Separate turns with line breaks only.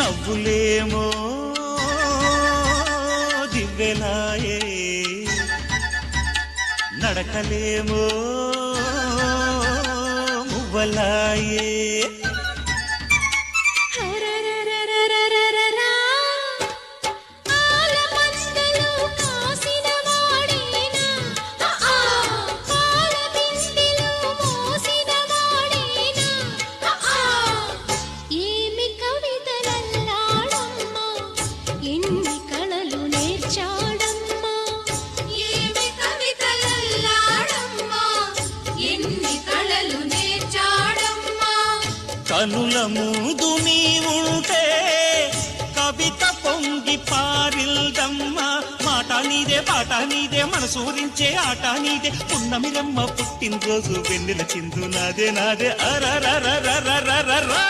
నవ్వులేమో దివ్వెలాయే నడకలేమో మువ్వలాయే కనుల ముందు నీవుంటే కవిత పొంగి పారిల్దమ్మా మాట నీదే పాట నీదే మనసూరించే ఆట నీదే పున్నమిరమ్మ పుట్టినరోజు వెన్నెల చిందు నాదే నాదే అరరరరరరరా